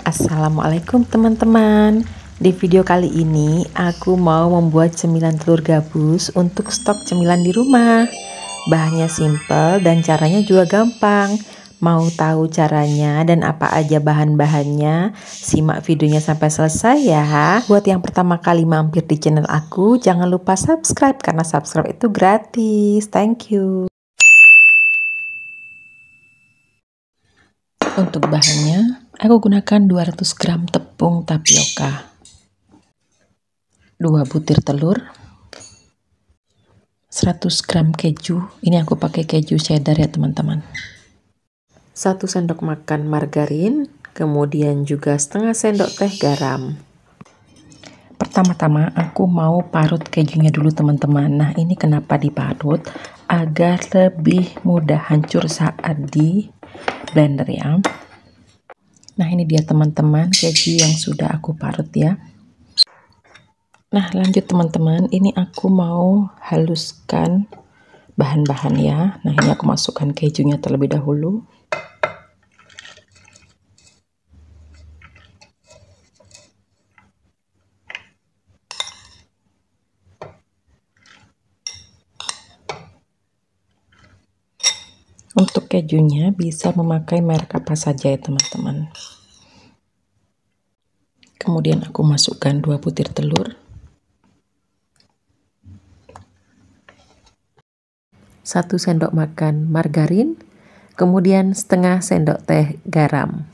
Assalamualaikum teman-teman. Di video kali ini aku mau membuat cemilan telur gabus untuk stok cemilan di rumah. Bahannya simple dan caranya juga gampang. Mau tahu caranya dan apa aja bahan-bahannya? Simak videonya sampai selesai ya. Buat yang pertama kali mampir di channel aku, jangan lupa subscribe karena subscribe itu gratis. Thank you. Untuk bahannya, aku gunakan 200 gram tepung tapioka, 2 butir telur, 100 gram keju. Ini aku pakai keju cheddar ya teman-teman. 1 sendok makan margarin, kemudian juga setengah sendok teh garam. Pertama-tama aku mau parut kejunya dulu teman-teman. Nah, ini kenapa diparut? Agar lebih mudah hancur saat di blender ya. Nah, ini dia teman-teman keju yang sudah aku parut ya. Nah, lanjut teman-teman, ini aku mau haluskan bahan-bahan ya. Nah, ini aku masukkan kejunya terlebih dahulu. Untuk kejunya bisa memakai merek apa saja ya teman-teman. Kemudian aku masukkan 2 butir telur, 1 sendok makan margarin, kemudian setengah sendok teh garam.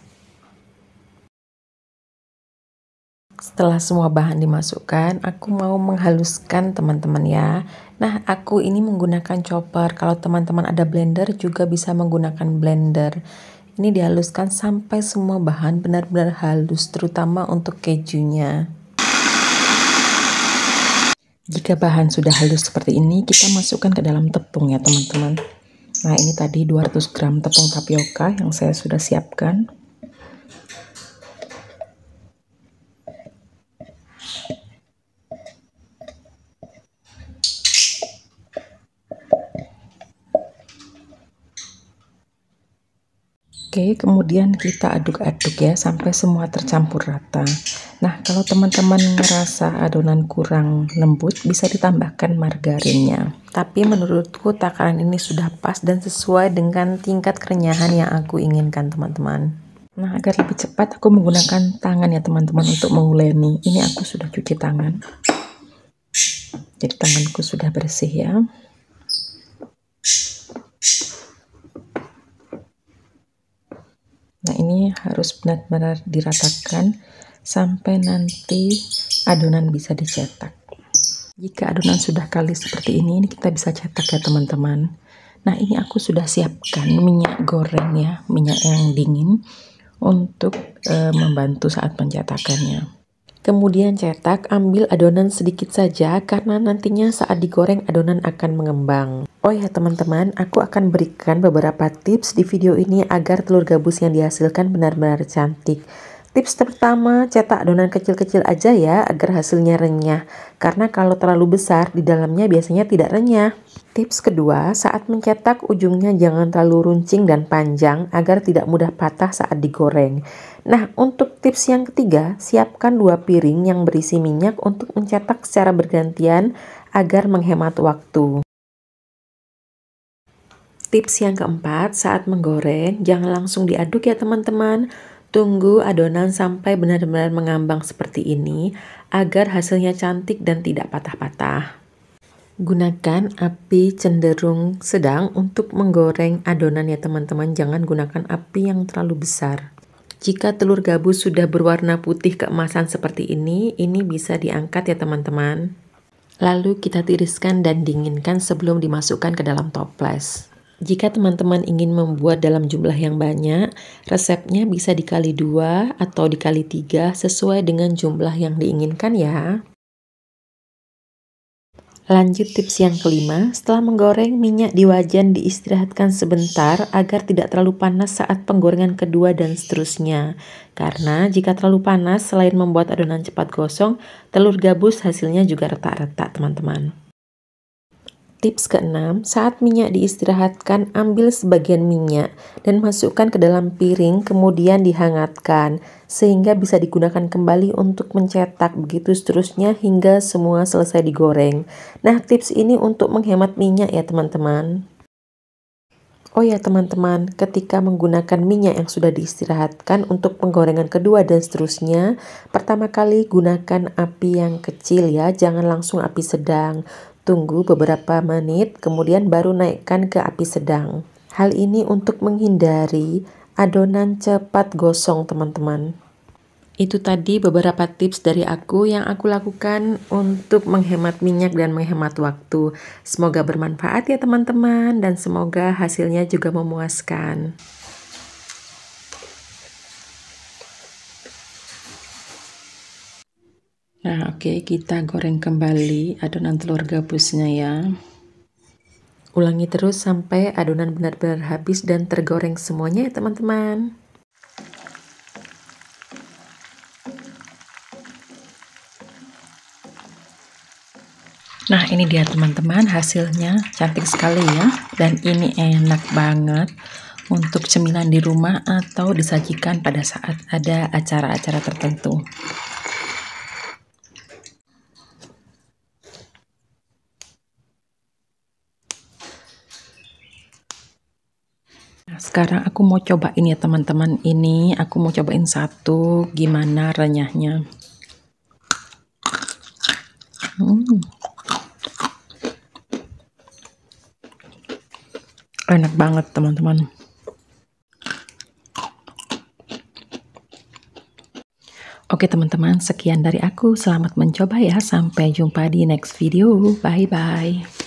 Setelah semua bahan dimasukkan, aku mau menghaluskan teman-teman ya. Nah, aku ini menggunakan chopper. Kalau teman-teman ada blender juga bisa menggunakan blender. Ini dihaluskan sampai semua bahan benar-benar halus, terutama untuk kejunya. Jika bahan sudah halus seperti ini, kita masukkan ke dalam tepung ya teman-teman. Nah, ini tadi 200 gram tepung tapioka yang saya sudah siapkan. Oke, kemudian kita aduk-aduk ya sampai semua tercampur rata. Nah, kalau teman-teman ngerasa adonan kurang lembut, bisa ditambahkan margarinnya. Tapi menurutku takaran ini sudah pas dan sesuai dengan tingkat kerenyahan yang aku inginkan teman-teman. Nah, agar lebih cepat aku menggunakan tangan ya teman-teman untuk menguleni. Ini aku sudah cuci tangan. Jadi tanganku sudah bersih ya. Nah, ini harus benar-benar diratakan sampai nanti adonan bisa dicetak. Jika adonan sudah kalis seperti ini kita bisa cetak ya teman-teman. Nah, ini aku sudah siapkan minyak goreng ya, minyak yang dingin untuk membantu saat pencetakannya. Kemudian cetak, ambil adonan sedikit saja karena nantinya saat digoreng adonan akan mengembang. Oh ya teman-teman, aku akan berikan beberapa tips di video ini agar telur gabus yang dihasilkan benar-benar cantik. Tips pertama, cetak adonan kecil-kecil aja ya agar hasilnya renyah. Karena kalau terlalu besar di dalamnya biasanya tidak renyah. Tips kedua, saat mencetak ujungnya jangan terlalu runcing dan panjang agar tidak mudah patah saat digoreng. Nah, untuk tips yang ketiga, siapkan 2 piring yang berisi minyak untuk mencetak secara bergantian agar menghemat waktu. Tips yang keempat, saat menggoreng jangan langsung diaduk ya teman-teman. Tunggu adonan sampai benar-benar mengambang seperti ini agar hasilnya cantik dan tidak patah-patah. Gunakan api cenderung sedang untuk menggoreng adonan ya teman-teman, jangan gunakan api yang terlalu besar. Jika telur gabus sudah berwarna putih keemasan seperti ini bisa diangkat ya teman-teman. Lalu kita tiriskan dan dinginkan sebelum dimasukkan ke dalam toples. Jika teman-teman ingin membuat dalam jumlah yang banyak, resepnya bisa dikali 2 atau dikali 3 sesuai dengan jumlah yang diinginkan ya. Lanjut tips yang kelima, setelah menggoreng minyak di wajan diistirahatkan sebentar agar tidak terlalu panas saat penggorengan kedua dan seterusnya. Karena jika terlalu panas, selain membuat adonan cepat gosong, telur gabus hasilnya juga retak-retak teman-teman. Tips ke-6, saat minyak diistirahatkan, ambil sebagian minyak dan masukkan ke dalam piring, kemudian dihangatkan, sehingga bisa digunakan kembali untuk mencetak, begitu seterusnya hingga semua selesai digoreng. Nah, tips ini untuk menghemat minyak ya teman-teman. Oh ya teman-teman, ketika menggunakan minyak yang sudah diistirahatkan untuk penggorengan kedua dan seterusnya, pertama kali gunakan api yang kecil ya, jangan langsung api sedang. Tunggu beberapa menit, kemudian baru naikkan ke api sedang. Hal ini untuk menghindari adonan cepat gosong teman-teman. Itu tadi beberapa tips dari aku yang aku lakukan untuk menghemat minyak dan menghemat waktu. Semoga bermanfaat ya teman-teman, dan semoga hasilnya juga memuaskan. Nah, oke, kita goreng kembali adonan telur gabusnya ya. Ulangi terus sampai adonan benar-benar habis dan tergoreng semuanya ya teman-teman. Nah, ini dia teman-teman, hasilnya cantik sekali ya, dan ini enak banget untuk cemilan di rumah atau disajikan pada saat ada acara-acara tertentu. Nah, sekarang aku mau cobain ya teman-teman, ini aku mau cobain satu, gimana renyahnya. Enak banget teman-teman. Oke teman-teman, sekian dari aku. Selamat mencoba ya. Sampai jumpa di next video. Bye-bye.